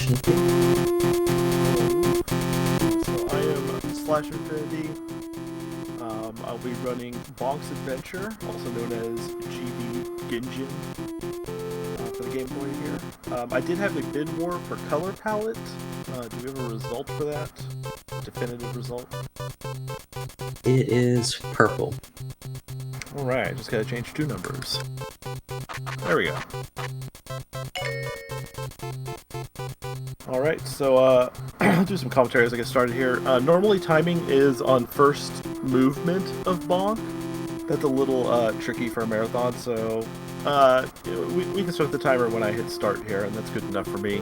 slashinfty. So I am slashinfty. I'll be running Bonk's Adventure, also known as GB Ginjin, for the Game Boy here. I did have a bid war for color palette. Do we have a result for that? Definitive result? It is purple. Alright, just gotta change 2 numbers. There we go. Alright, so I'll do some commentary as I get started here. Normally timing is on first movement of Bonk. That's a little tricky for a marathon, so we can start the timer when I hit start here, and that's good enough for me.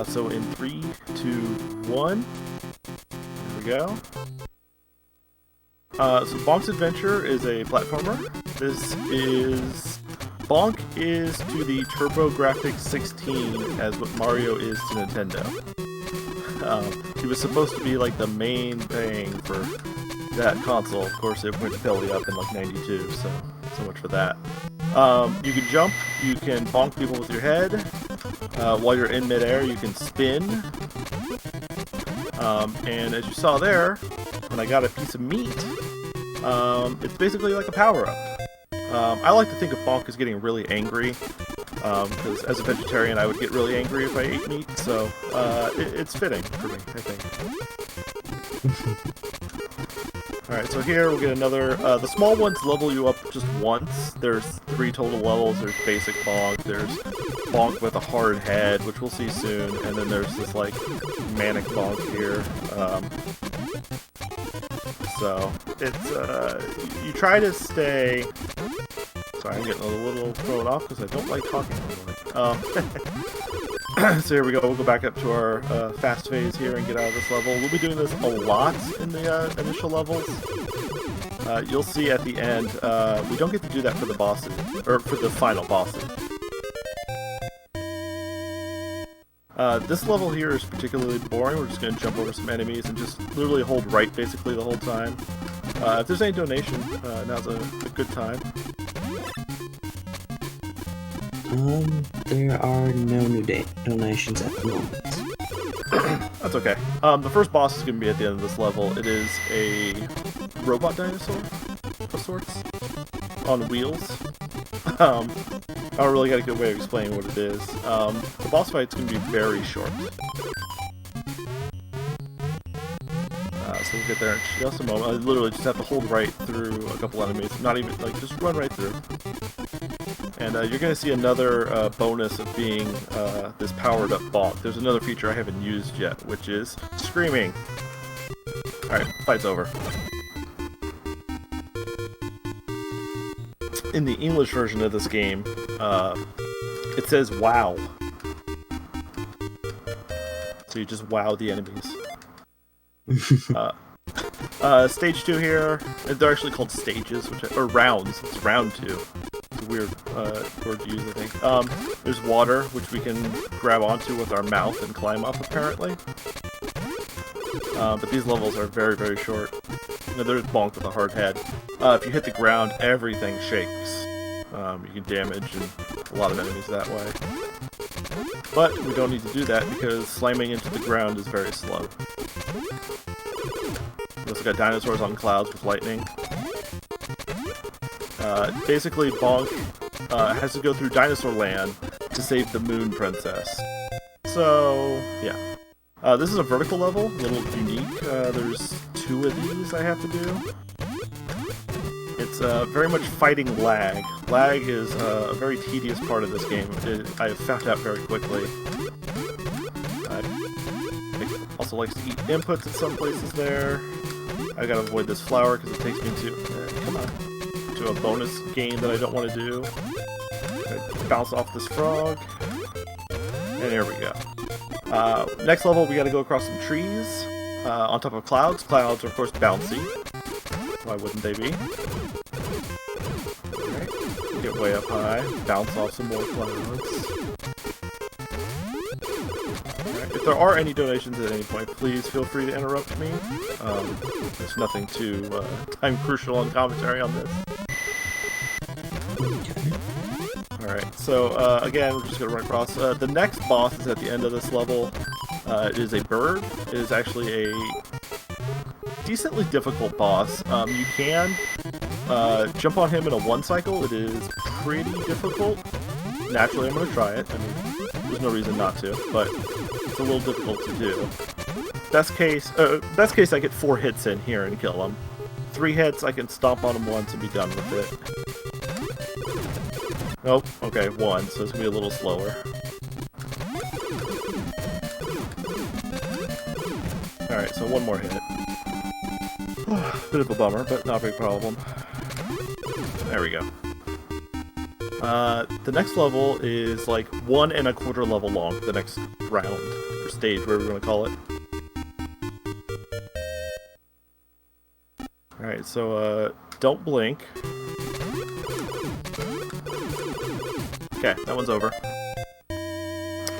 So in 3, 2, 1, there we go. So Bonk's Adventure is a platformer. Bonk is to the TurboGrafx 16 as what Mario is to Nintendo. He was supposed to be like the main thing for that console. Of course, it went belly up in like 92, so much for that. You can jump, you can bonk people with your head. While you're in midair, you can spin. And as you saw there, when I got a piece of meat, it's basically like a power-up. I like to think of Bonk as getting really angry, because as a vegetarian I would get really angry if I ate meat, so it's fitting for me, I think. Alright, so here we'll get another, the small ones level you up just once. There's 3 total levels. There's basic Bonk, there's Bonk with a hard head, which we'll see soon, and then there's this like manic Bonk here. So it's you try to stay. Sorry, I'm getting a little thrown off because I don't like talking normally. So here we go. We'll go back up to our fast phase here and get out of this level. We'll be doing this a lot in the initial levels. You'll see at the end we don't get to do that for the bosses or for the final bosses. This level here is particularly boring. We're just going to jump over some enemies and just literally hold right basically the whole time. If there's any donation, now's a good time. There are no new donations at the moment. That's okay. The first boss is going to be at the end of this level. It is a robot dinosaur of sorts on wheels. I don't really got a good way of explaining what it is. The boss fight's going to be very short. So we'll get there in just a moment. I literally just have to hold right through a couple enemies. Not even, like, just run right through. And you're going to see another bonus of being this powered up Bonk. There's another feature I haven't used yet, which is screaming. Alright, fight's over. In the English version of this game, it says wow. So you just wow the enemies. Stage 2 here, they're actually called stages, or rounds. It's round 2. It's a weird word to use, I think. There's water, which we can grab onto with our mouth and climb up, apparently. But these levels are very, very short. You know, there's Bonk with a hard head. If you hit the ground, everything shakes. You can damage a lot of enemies that way. But we don't need to do that because slamming into the ground is very slow. We also got dinosaurs on clouds with lightning. Basically, Bonk has to go through Dinosaur Land to save the Moon Princess. So, yeah. This is a vertical level, a little unique. There's 2 of these I have to do. It's very much fighting lag. Lag is a very tedious part of this game. I have found out very quickly. It also likes to eat inputs in some places there. I gotta avoid this flower because it takes me to a bonus game that I don't want to do. I bounce off this frog. And there we go. Next level, we gotta go across some trees on top of clouds. Clouds are, of course, bouncy. Why wouldn't they be? Alright, get way up high, bounce off some more clouds. Alright, if there are any donations at any point, please feel free to interrupt me. There's nothing too time crucial on commentary on this. Alright, so again, we're just going to run across. The next boss is at the end of this level. It is a bird. It is actually a decently difficult boss. You can jump on him in a one cycle. It is pretty difficult. Naturally, I'm going to try it. I mean, there's no reason not to, but it's a little difficult to do. Best case, I get 4 hits in here and kill him. 3 hits, I can stomp on him once and be done with it. Nope, okay, 1, so it's going to be a little slower. Alright, so 1 more hit. Bit of a bummer, but not a big problem. There we go. The next level is like 1 1/4 level long, the next round, or stage, whatever you want to call it. Alright, so don't blink. Okay, that one's over.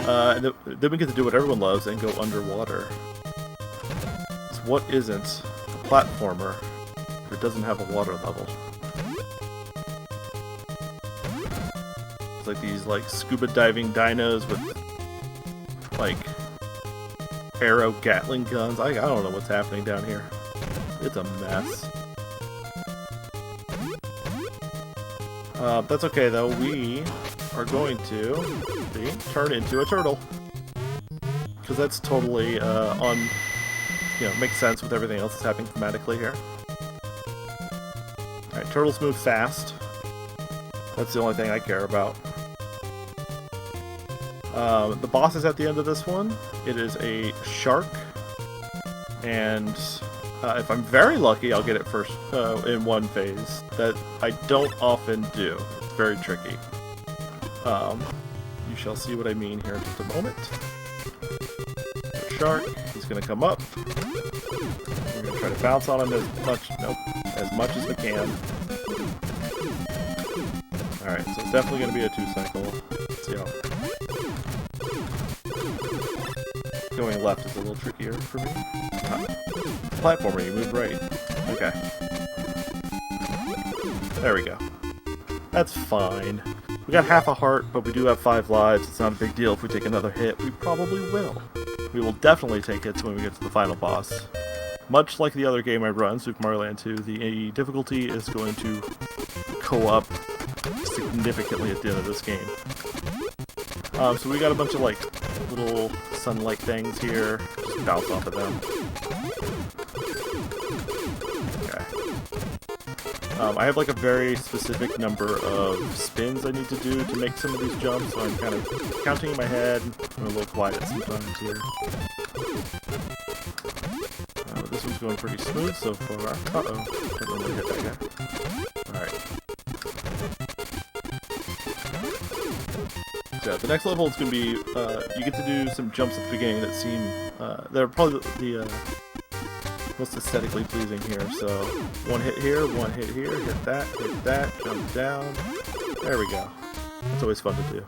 And then we get to do what everyone loves and go underwater. So what isn't a platformer if it doesn't have a water level? It's like these like scuba diving dinos with like arrow Gatling guns. I don't know what's happening down here. It's a mess. That's okay though. We are going to turn into a turtle. Because that's totally makes sense with everything else that's happening thematically here. Alright, turtles move fast. That's the only thing I care about. The boss is at the end of this one. It is a shark. And if I'm very lucky, I'll get it first in one phase. That I don't often do. It's very tricky. You shall see what I mean here in just a moment. Shark, he's gonna come up. We're gonna try to bounce on him as much as we can. Alright, so it's definitely gonna be a 2 cycle. Let's see how. Going left is a little trickier for me. Platformer, you move right. Okay. There we go. That's fine. We got half a heart, but we do have 5 lives. It's not a big deal if we take another hit. We probably will. We will definitely take hits when we get to the final boss. Much like the other game I run, Super Mario Land 2, the difficulty is going to go up significantly at the end of this game. So we got a bunch of like little sun-like things here. Just bounce off of them. I have like a very specific number of spins I need to do to make some of these jumps, so I'm kind of counting in my head. I'm a little quiet sometimes here. This one's going pretty smooth so far. Uh-oh. I don't really hit that guy. Alright. So the next level is going to be, you get to do some jumps at the beginning that seem, they're probably the most aesthetically pleasing here. So 1 hit here, 1 hit here, hit that, jump down. There we go. That's always fun to do.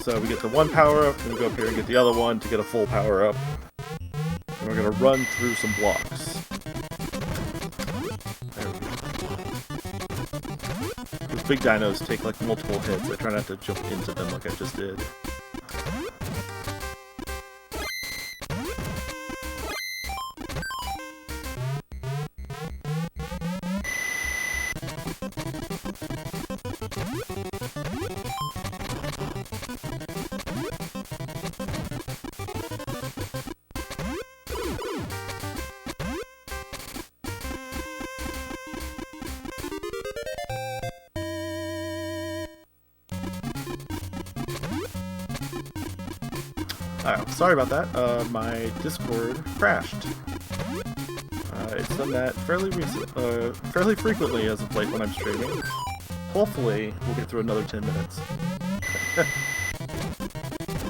So we get the 1 power up, and we go up here and get the other one to get a full power up. And we're gonna run through some blocks. There we go. Those big dinos take like multiple hits. I try not to jump into them like I just did. Sorry about that. My Discord crashed. It's done that fairly frequently as of late when I'm streaming. Hopefully, we'll get through another 10 minutes.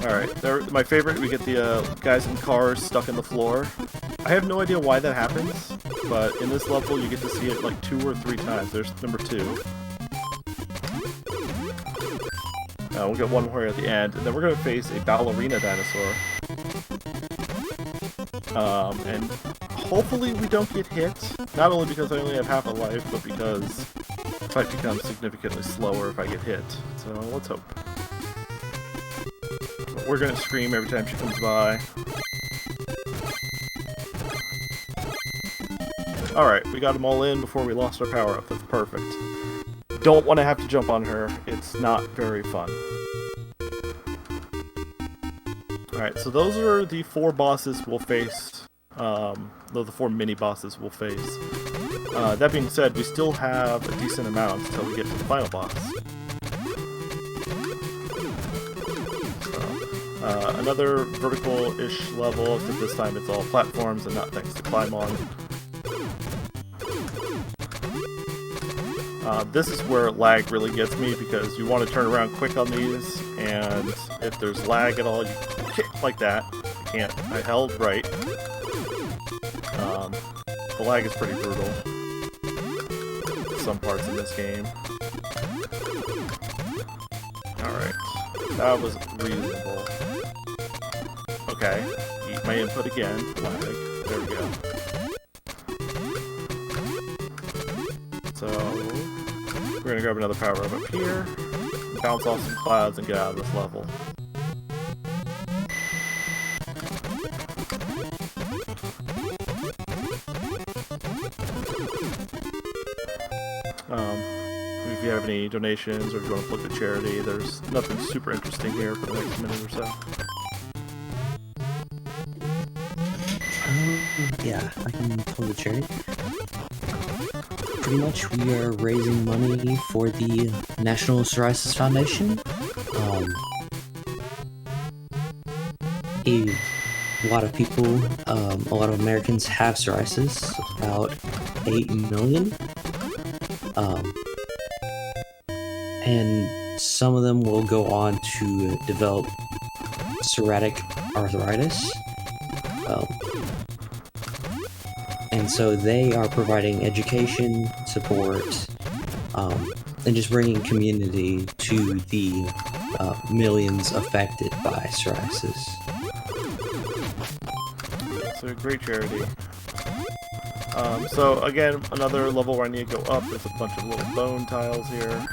Alright, my favorite, we get the guys in cars stuck in the floor. I have no idea why that happens, but in this level you get to see it like 2 or 3 times. There's number 2. We'll get 1 more at the end, and then we're going to face a ballerina dinosaur. And hopefully we don't get hit, not only because I only have half a life, but because fight becomes significantly slower if I get hit. So let's hope. But we're gonna scream every time she comes by. Alright, we got them all in before we lost our power up. That's perfect. Don't want to have to jump on her. It's not very fun. Alright, so those are the 4 bosses we'll face. The 4 mini bosses we'll face. That being said, we still have a decent amount until we get to the final boss. So, another vertical-ish level, except this time it's all platforms and not things to climb on. This is where lag really gets me, because you want to turn around quick on these, and if there's lag at all, you kick like that. I can't. I held right. The lag is pretty brutal. Some parts in this game. Alright. That was reasonable. Okay. Eat my input again. Lag. There we go. So, we're gonna grab another power up here, bounce off some clouds, and get out of this level. If you have any donations or if you want to plug the charity, there's nothing super interesting here for the next minute or so. Yeah, I can plug the charity. Pretty much, we are raising money for the National Psoriasis Foundation. A lot of people, a lot of Americans have psoriasis, about 8 million. And some of them will go on to develop psoriatic arthritis. And so they are providing education, support, and just bringing community to the millions affected by psoriasis. It's a great charity. So again, another level where I need to go up. There's a bunch of little bone tiles here.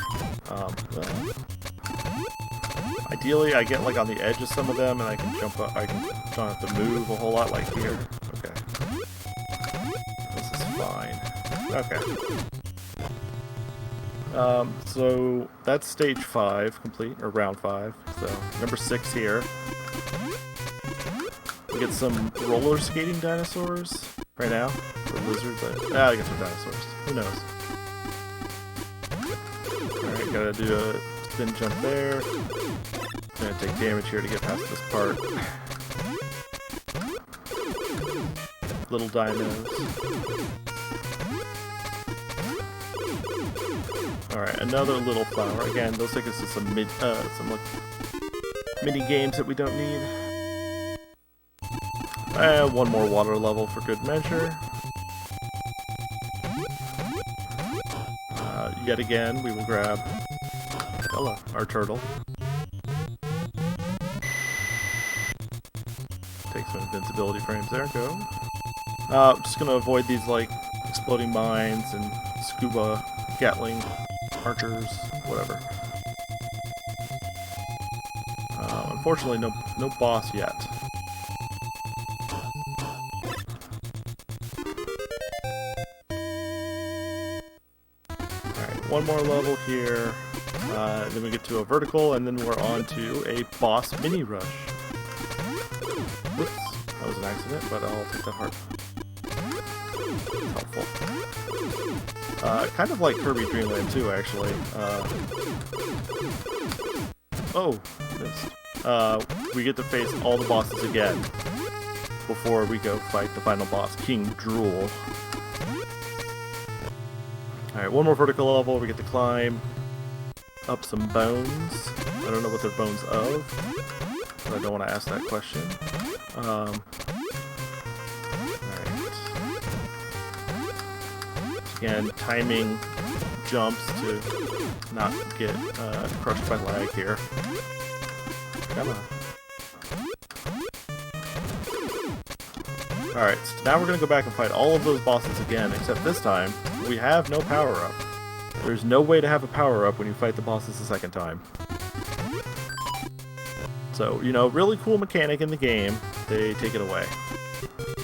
Ideally, I get like on the edge of some of them, and I can jump up. I don't have to move a whole lot, like here. Okay, this is fine. Okay. So that's stage 5 complete, or round 5. So number 6 here. We get some roller skating dinosaurs right now, or lizards. I guess they're dinosaurs. Who knows? Alright, gotta do a spin jump there. Gonna take damage here to get past this part. Little dinos. Alright, another little flower. Again, those take us to some like mini games that we don't need. One more water level for good measure. Yet again, we will grab Ella, our turtle. Take some invincibility frames there, go. Just gonna avoid these like exploding mines and scuba Gatling archers, whatever. Unfortunately, no boss yet. Alright, one more level here. Then we get to a vertical, and then we're on to a boss mini rush. Oops, that was an accident, but I'll take that heart. Helpful. Kind of like Kirby Dream Land 2, actually. Oh, missed. We get to face all the bosses again before we go fight the final boss, King Drool. Alright, one more vertical level, we get to climb up some bones. I don't know what they're bones of, but I don't want to ask that question. Alright. Again, timing jumps to not get crushed by lag here. Come on. Alright, so now we're going to go back and fight all of those bosses again, except this time, we have no power-up. There's no way to have a power-up when you fight the bosses the second time. So, you know, really cool mechanic in the game. They take it away.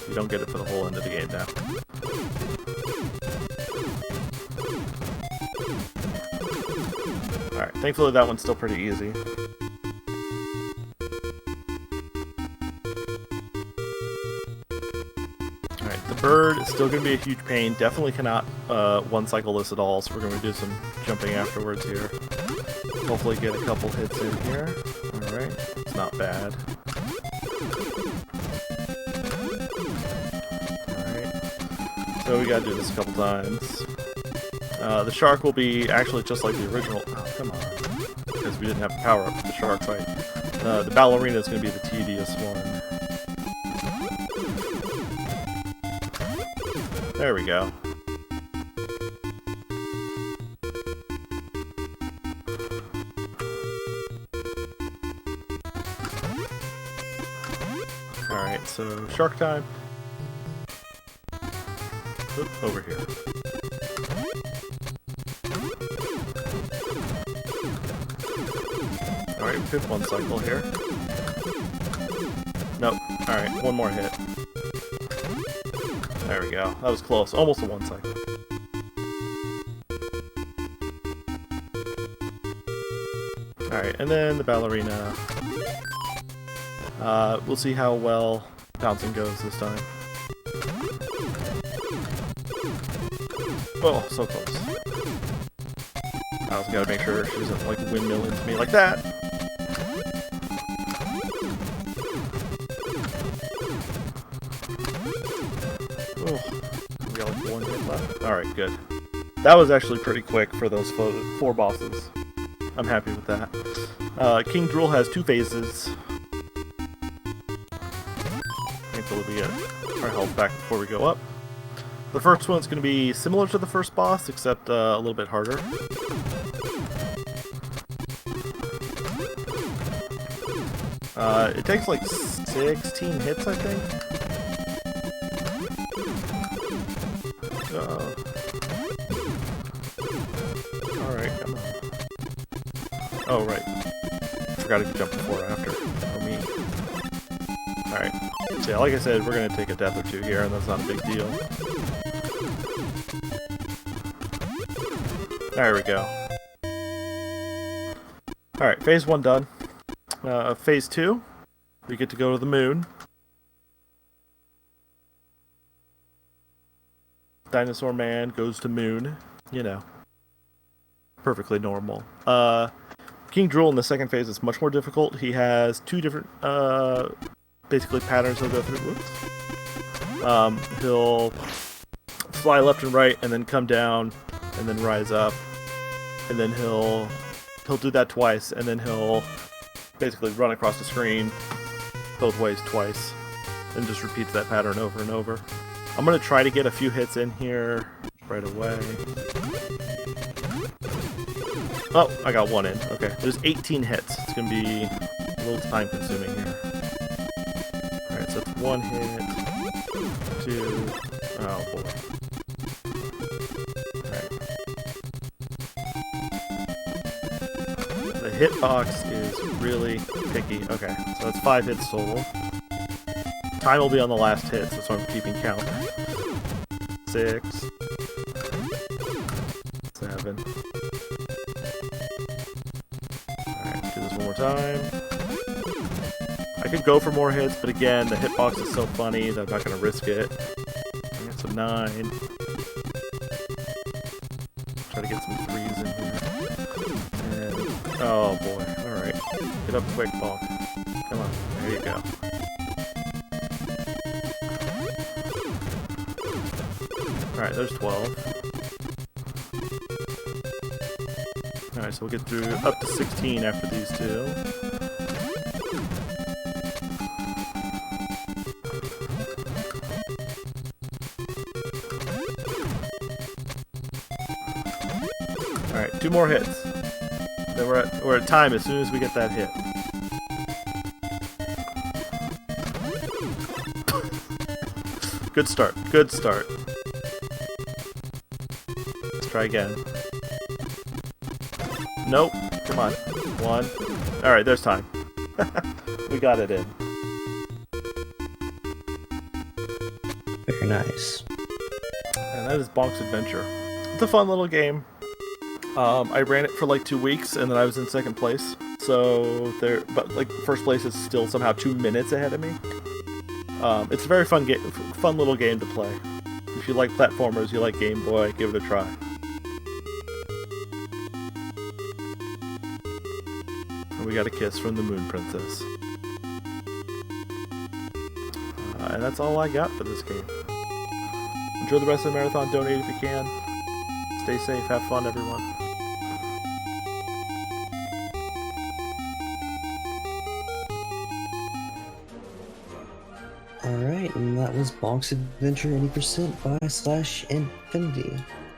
You don't get it for the whole end of the game now. Alright, thankfully that one's still pretty easy. Alright, the bird is still going to be a huge pain. Definitely cannot one-cycle this at all, so we're going to do some jumping afterwards here. Hopefully get a couple hits in here. Alright, it's not bad. Alright, so we gotta do this a couple times. The shark will be actually just like the original. Oh, come on. Because we didn't have power up for the shark fight. The ballerina is going to be the tedious one. There we go. Alright, so shark time. Oop, over here. Alright, we picked one cycle here. Nope. Alright, one more hit. There we go. That was close. Almost a one cycle. Alright, and then the ballerina. We'll see how well bouncing goes this time. Oh, so close. I also gotta make sure she doesn't like windmill into me like that. Oh, we got like one hit left. Alright, good. That was actually pretty quick for those four bosses. I'm happy with that. King Drool has 2 phases. Thankfully we get our health back before we go up. The first one's going to be similar to the first boss, except a little bit harder. It takes like 16 hits, I think. Alright, come on. Oh, right. Forgot to jump before or after. Oh, me. Alright. So, yeah, like I said, we're going to take a death or 2 here, and that's not a big deal. There we go. Alright, phase 1 done. Phase 2, we get to go to the moon. Dinosaur Man goes to moon. You know. Perfectly normal. King Drool in the second phase is much more difficult. He has 2 different, basically patterns he'll go through. Whoops. He'll fly left and right, and then come down, and then rise up. And then he'll do that twice, and then he'll basically run across the screen both ways twice, and just repeats that pattern over and over. I'm going to try to get a few hits in here right away. Oh, I got 1 in. Okay, there's 18 hits. It's going to be a little time consuming here. Alright, so it's 1 hit, 2, oh boy. The hitbox is really picky. Okay, so that's 5 hits total. Time will be on the last hit, so that's why I'm keeping count. 6, 7. Alright, do this one more time. I could go for more hits, but again, the hitbox is so funny that I'm not going to risk it. Alright, so 9. Try to get some 3s in here. And, oh boy, alright. Get up quick, Bonk. Come on, there you go. Alright, there's 12. Alright, so we'll get through up to 16 after these 2. Alright, 2 more hits. Then we're at time as soon as we get that hit. Good start, good start. Let's try again. Nope. Come on. 1. All right, there's time. We got it in. Very nice. And that is Bonk's Adventure. It's a fun little game. I ran it for like 2 weeks, and then I was in second place. So but like first place is still somehow 2 minutes ahead of me. It's a very fun little game to play. If you like platformers, you like Game Boy, give it a try. And we got a kiss from the Moon Princess. And that's all I got for this game. Enjoy the rest of the marathon, donate if you can. Stay safe, have fun, everyone. Alright, and that was Bonk's Adventure 80% by slashinfty.